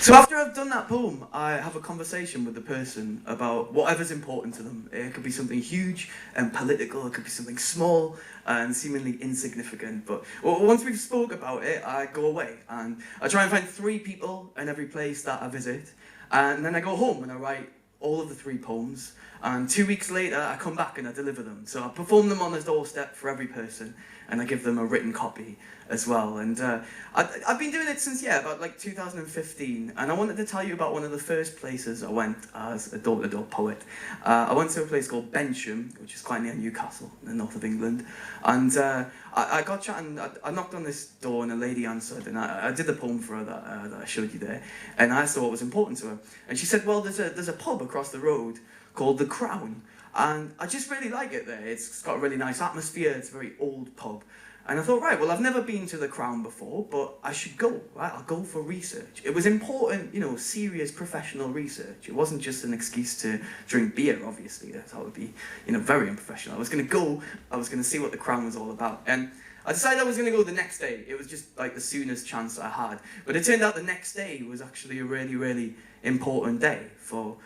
So after I've done that poem, I have a conversation with the person about whatever's important to them. It could be something huge and political, it could be something small and seemingly insignificant. But once we've spoke about it, I go away and I try and find 3 people in every place that I visit. And then I go home and I write all of the 3 poems. And 2 weeks later, I come back and I deliver them. So I perform them on the doorstep for every person, and I give them a written copy as well. And I've been doing it since, about like 2015. And I wanted to tell you about one of the first places I went as a door-to-door poet. I went to a place called Bensham, which is quite near Newcastle, in the north of England. And I got chatting, I knocked on this door and a lady answered, and I did the poem for her that I showed you there. And I asked her what was important to her. And she said, well, there's a pub across the road called The Crown, and I just really like it there. It's got a really nice atmosphere, it's a very old pub. And I thought, right, well, I've never been to The Crown before, but I should go, right? I'll go for research. It was important, serious professional research. It wasn't just an excuse to drink beer, obviously. That would be, very unprofessional. I was going to go, I was going to see what The Crown was all about. And I decided I was going to go the next day. It was just like the soonest chance I had. But it turned out the next day was actually a really, really important day for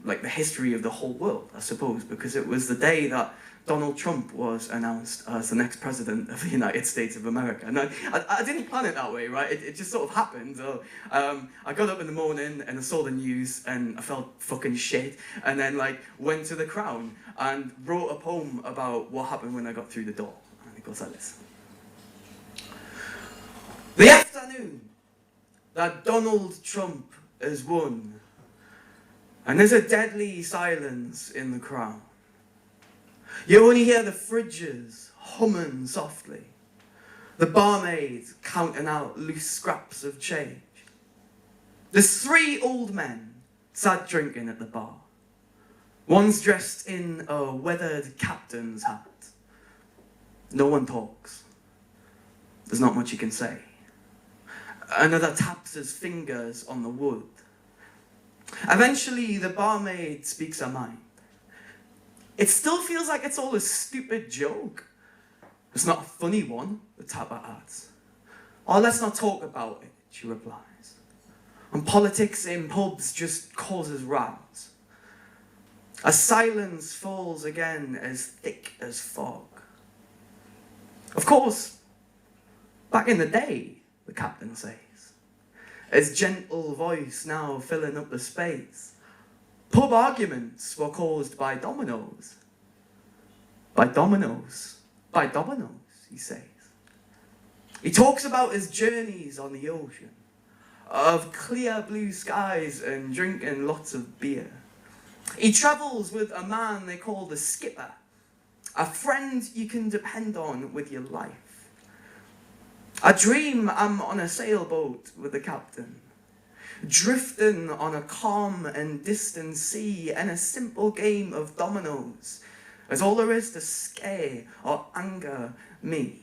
like the history of the whole world, I suppose, because it was the day that Donald Trump was announced as the next president of the United States of America. And I didn't plan it that way, right? It just sort of happened. So, I got up in the morning and I saw the news and I felt fucking shit, and then went to The Crown and wrote a poem about what happened when I got through the door. And it goes like this. The afternoon that Donald Trump has won, and there's a deadly silence in the Crown. You only hear the fridges humming softly, the barmaids counting out loose scraps of change. There's 3 old men sat drinking at the bar. One's dressed in a weathered captain's hat. No one talks. There's not much you can say. Another taps his fingers on the wood. Eventually, the barmaid speaks her mind. It still feels like it's all a stupid joke. It's not a funny one, the tapper adds. Oh, let's not talk about it, she replies. And politics in pubs just causes rows. A silence falls again as thick as fog. Of course, back in the day, the captain says, his gentle voice now filling up the space. Pub arguments were caused by dominoes. By dominoes. By dominoes, he says. He talks about his journeys on the ocean, of clear blue skies and drinking lots of beer. He travels with a man they call the skipper, a friend you can depend on with your life. I dream I'm on a sailboat with the captain, drifting on a calm and distant sea, and a simple game of dominoes is all there is to scare or anger me.